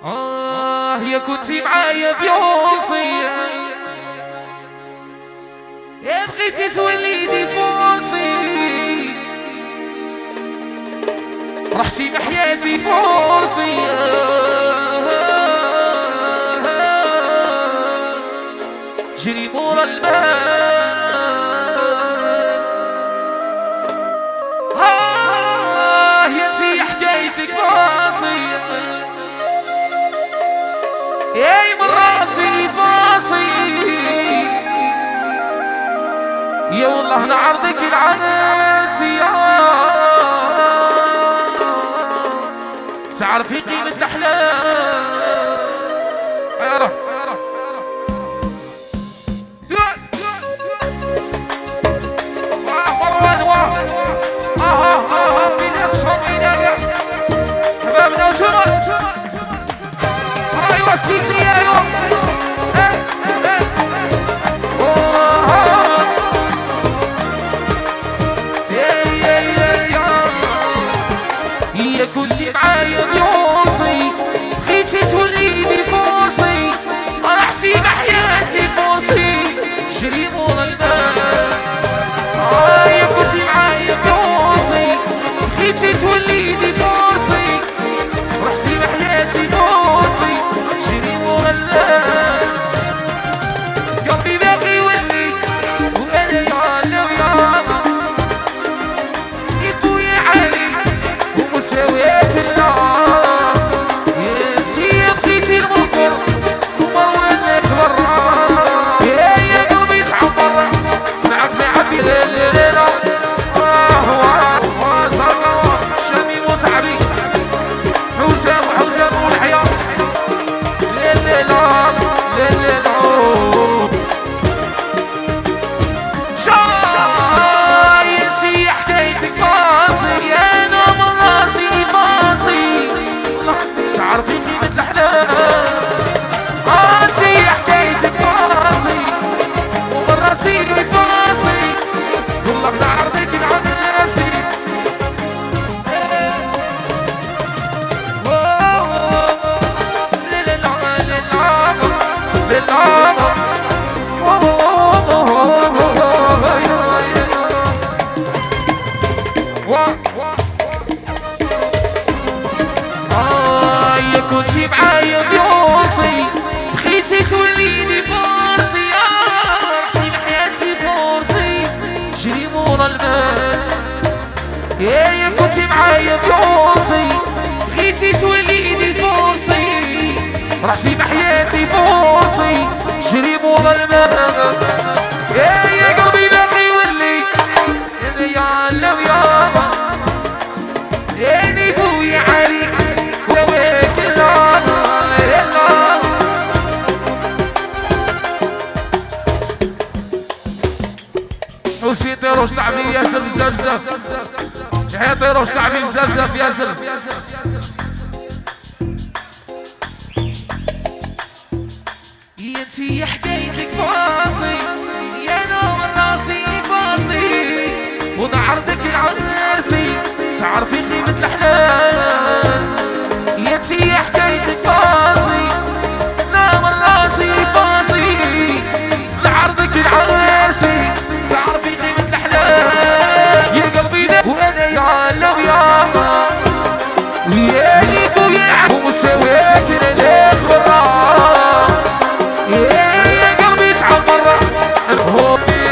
يا كنتي معايا في وصية، يا بغيتي توليدي فرصي، رحتي بحياتي فرصي. جري مورا الماء، يا انتي حكايتك فاصية، ياي من راسي فاصي، يا والله نعرضك العناسية، تعرفي قيمة الأحلام. يا حبابنا وشمال ايوه سيدي يا يوم يا كنتي معايا بيوصي، بغيتي توليدي فوصي، رحتي بحياتي فوصي، جري مورا الماء. يا كنتي معايا بيوصي، بغيتي توليدي فوصي، رحتي بحياتي فوصي، جري مورا الماء. قلبي باقي يولي وانا يعلى وياما، يبويا علي ومساوية في النار. يا انتي يا بغيتي المنكر ومروانك برا، يا قلبي تعبر معك معبي ليلة. شامي وصعبي حوزة والحياة ليلة شايتي حكايتك فاصي، انا من راسي فاصي، تعرفي قيمة الأحلام. انتي حكايتك فاصي ومن راسي فاصي، والله بنعرضك العناسي. يا كنتي معايا بيوصي، بغيتي توليني فرصي، رحتي بحياتي فرصي، جري مورا الماء. يا كنتي معايا بيوصي، بغيتي توليني فرصي، رحتي بحياتي فرصي، جري مورا الماء. يا قلبي باقي يولي يا لو يابا، يا نبوي علي وياك الله. حوسي طيروش صعبي يا زلم بزاف، شحال طيروش صعبي بزاف يا زلم. يا انتي حكايتك فاصي، يا نوم راسي فاصي، ونعرضك العناسي، تعرفي قيمة الأحلام. يا انتي حكايتك فاصي، نوم راسي فاصي، نعرضك العناسي، تعرفي قيمة الأحلام. يا قلبي وانا يا وياما، ويا ليك ويا ومساويك ليك والله. يا قلبي تعمر الهوبي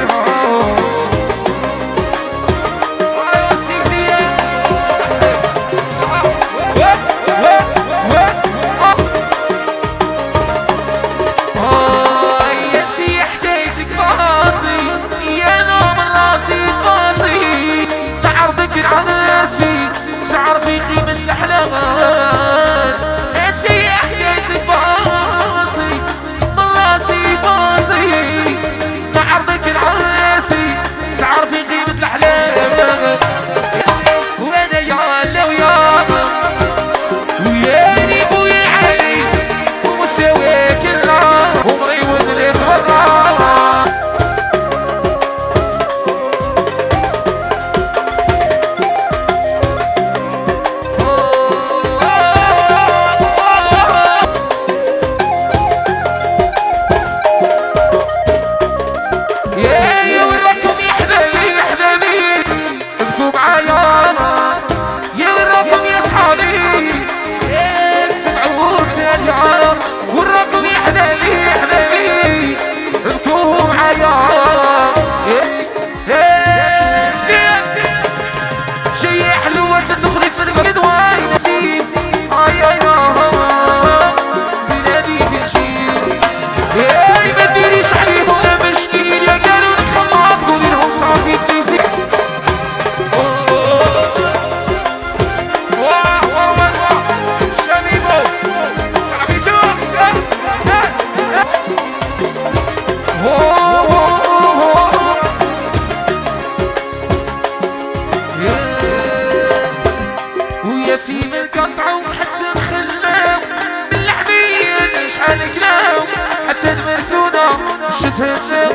تهنى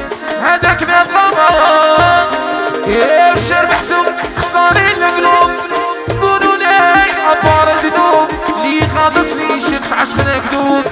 هذاك باب بابا يا الشر محسوب خساري القلوب قولوا لي عبارة ذنوب لي غاضصني شفت عشقنا كذوب